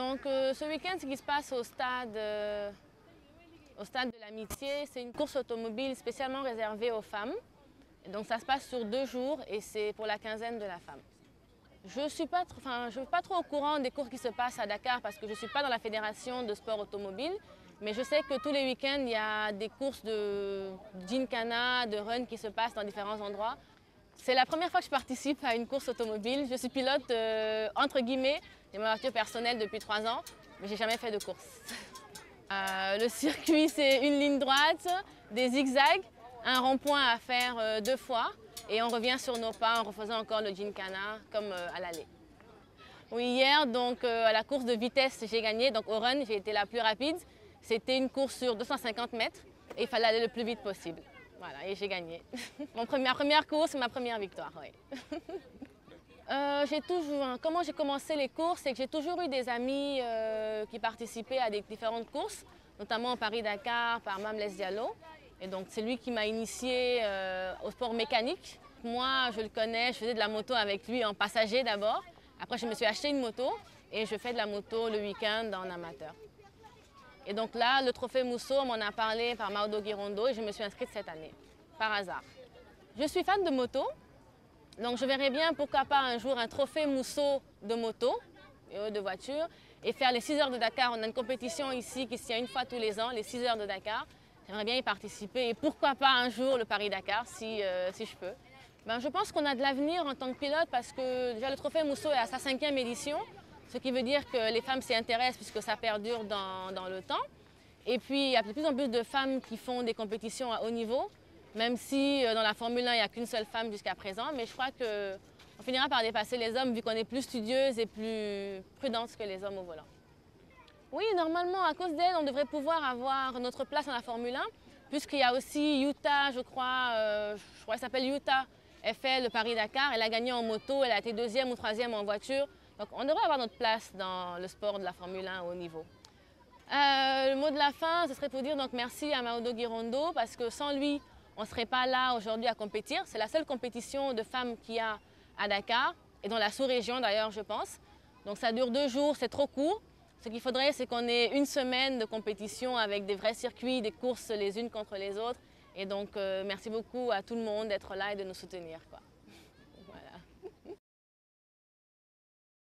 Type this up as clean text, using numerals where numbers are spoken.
Donc ce week-end, ce qui se passe au stade de l'Amitié, c'est une course automobile spécialement réservée aux femmes. Et donc ça se passe sur 2 jours et c'est pour la quinzaine de la femme. Je ne suis pas trop au courant des courses qui se passent à Dakar parce que je ne suis pas dans la fédération de sport automobile. Mais je sais que tous les week-ends, il y a des courses de Gincana, de run qui se passent dans différents endroits. C'est la première fois que je participe à une course automobile. Je suis pilote, entre guillemets, j'ai ma voiture personnelle depuis 3 ans, mais je n'ai jamais fait de course. Le circuit, c'est une ligne droite, des zigzags, un rond-point à faire 2 fois et on revient sur nos pas en refaisant encore le Gincana comme à l'aller. Oui, hier, donc, à la course de vitesse, j'ai gagné. Donc au run, j'ai été la plus rapide. C'était une course sur 250 mètres et il fallait aller le plus vite possible. Voilà, et j'ai gagné. Ma première course, ma première victoire, oui. Comment j'ai commencé les courses, c'est que j'ai toujours eu des amis qui participaient à des différentes courses, notamment au Paris-Dakar par Mamles Diallo. Et donc c'est lui qui m'a initiée au sport mécanique. Moi, je le connais, je faisais de la moto avec lui en passager d'abord. Après, je me suis acheté une moto et je fais de la moto le week-end en amateur. Et donc là, le trophée Mousso, on m'en a parlé par Maodo Girondo et je me suis inscrite cette année, par hasard. Je suis fan de moto, donc je verrais bien pourquoi pas un jour un trophée Mousso de moto, de voiture, et faire les 6 heures de Dakar. On a une compétition ici qui se tient une fois tous les ans, les 6 heures de Dakar. J'aimerais bien y participer et pourquoi pas un jour le Paris-Dakar si je peux. Je pense qu'on a de l'avenir en tant que pilote parce que déjà le trophée Mousso est à sa 5e édition. Ce qui veut dire que les femmes s'y intéressent puisque ça perdure dans le temps. Et puis, il y a de plus en plus de femmes qui font des compétitions à haut niveau, même si dans la Formule 1, il n'y a qu'une seule femme jusqu'à présent. Mais je crois qu'on finira par dépasser les hommes vu qu'on est plus studieuse et plus prudente que les hommes au volant. Oui, normalement, à cause d'elle, on devrait pouvoir avoir notre place dans la Formule 1, puisqu'il y a aussi Yuta, je crois qu'elle s'appelle Yuta. Elle fait le Paris-Dakar, elle a gagné en moto, elle a été 2e ou 3e en voiture. Donc on devrait avoir notre place dans le sport de la Formule 1 à haut niveau. Le mot de la fin, ce serait pour dire donc merci à Maodo Girondo parce que sans lui, on ne serait pas là aujourd'hui à compétir. C'est la seule compétition de femmes qu'il y a à Dakar et dans la sous-région d'ailleurs, je pense. Donc ça dure 2 jours, c'est trop court. Ce qu'il faudrait, c'est qu'on ait une semaine de compétition avec des vrais circuits, des courses les unes contre les autres. Et donc merci beaucoup à tout le monde d'être là et de nous soutenir, quoi.